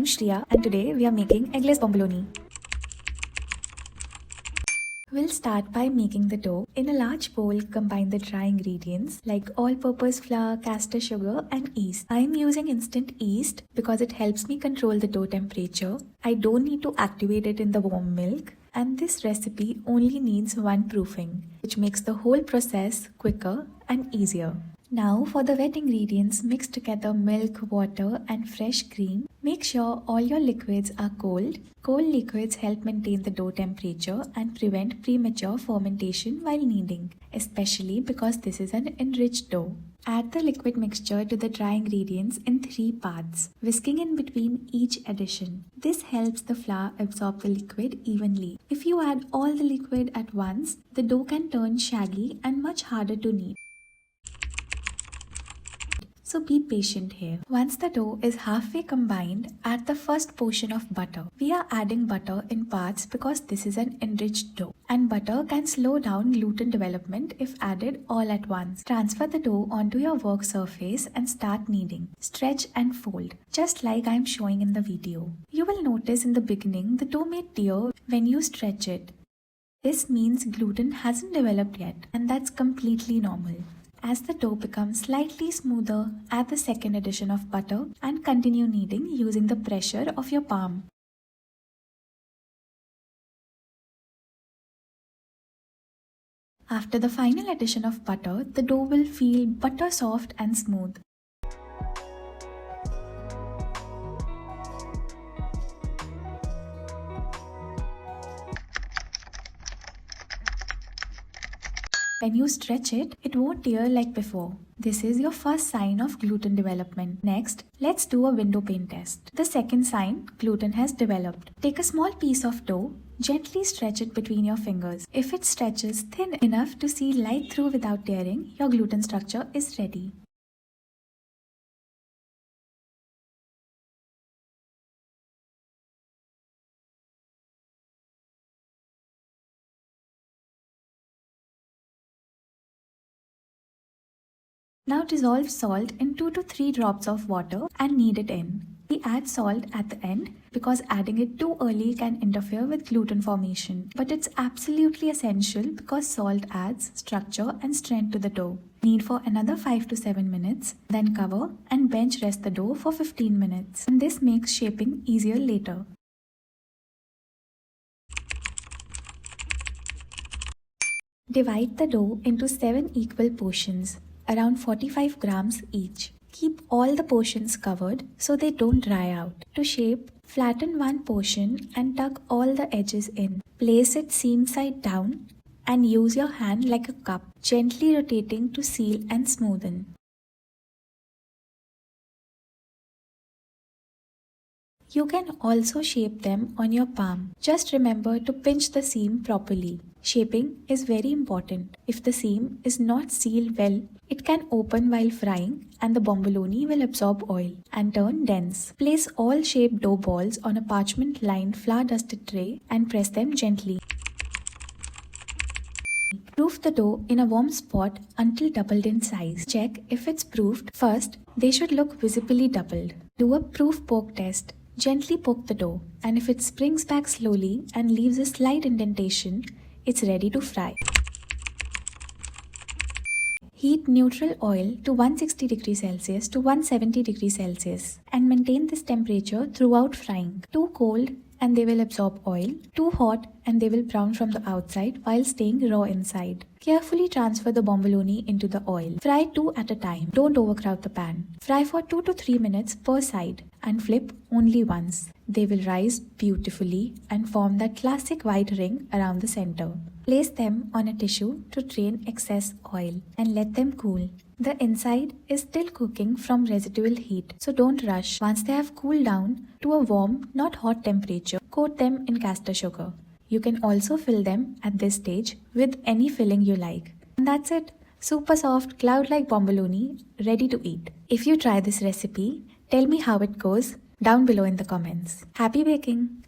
I'm Shriya and today we are making eggless bomboloni. We'll start by making the dough. In a large bowl, combine the dry ingredients like all-purpose flour, caster sugar and yeast. I'm using instant yeast because it helps me control the dough temperature. I don't need to activate it in the warm milk. And this recipe only needs one proofing, which makes the whole process quicker and easier. Now for the wet ingredients, mix together milk, water and fresh cream. Make sure all your liquids are cold. Cold liquids help maintain the dough temperature and prevent premature fermentation while kneading, especially because this is an enriched dough. Add the liquid mixture to the dry ingredients in 3 parts, whisking in between each addition. This helps the flour absorb the liquid evenly. If you add all the liquid at once, the dough can turn shaggy and much harder to knead. So be patient here. Once the dough is halfway combined, add the first portion of butter. We are adding butter in parts because this is an enriched dough. And butter can slow down gluten development if added all at once. Transfer the dough onto your work surface and start kneading. Stretch and fold, just like I'm showing in the video. You will notice in the beginning the dough may tear when you stretch it. This means gluten hasn't developed yet, and that's completely normal. As the dough becomes slightly smoother, add the second addition of butter and continue kneading using the pressure of your palm. After the final addition of butter, the dough will feel butter soft and smooth. When you stretch it, it won't tear like before. This is your first sign of gluten development. Next, let's do a window pane test. The second sign, gluten has developed. Take a small piece of dough, gently stretch it between your fingers. If it stretches thin enough to see light through without tearing, your gluten structure is ready. Now dissolve salt in 2 to 3 drops of water and knead it in. We add salt at the end because adding it too early can interfere with gluten formation. But it's absolutely essential because salt adds structure and strength to the dough. Knead for another 5 to 7 minutes, then cover and bench rest the dough for 15 minutes. And this makes shaping easier later. Divide the dough into 7 equal portions, around 45 grams each. Keep all the portions covered so they don't dry out. To shape, flatten one portion and tuck all the edges in. Place it seam side down and use your hand like a cup, gently rotating to seal and smoothen. You can also shape them on your palm. Just remember to pinch the seam properly. Shaping is very important. If the seam is not sealed well, it can open while frying and the bomboloni will absorb oil and turn dense. Place all shaped dough balls on a parchment-lined flour-dusted tray and press them gently. Proof the dough in a warm spot until doubled in size. Check if it's proofed. First, they should look visibly doubled. Do a proof poke test. Gently poke the dough, and if it springs back slowly and leaves a slight indentation, it's ready to fry. Heat neutral oil to 160 degrees Celsius to 170 degrees Celsius and maintain this temperature throughout frying. Too cold and they will absorb oil. Too hot and they will brown from the outside while staying raw inside. Carefully transfer the bomboloni into the oil. Fry 2 at a time. Don't overcrowd the pan. Fry for 2 to 3 minutes per side and flip only once. They will rise beautifully and form that classic white ring around the center. Place them on a tissue to drain excess oil and let them cool. The inside is still cooking from residual heat, so don't rush. Once they have cooled down to a warm, not hot temperature, coat them in caster sugar. You can also fill them at this stage with any filling you like. And that's it. Super soft, cloud-like bomboloni, ready to eat. If you try this recipe, tell me how it goes down below in the comments. Happy baking!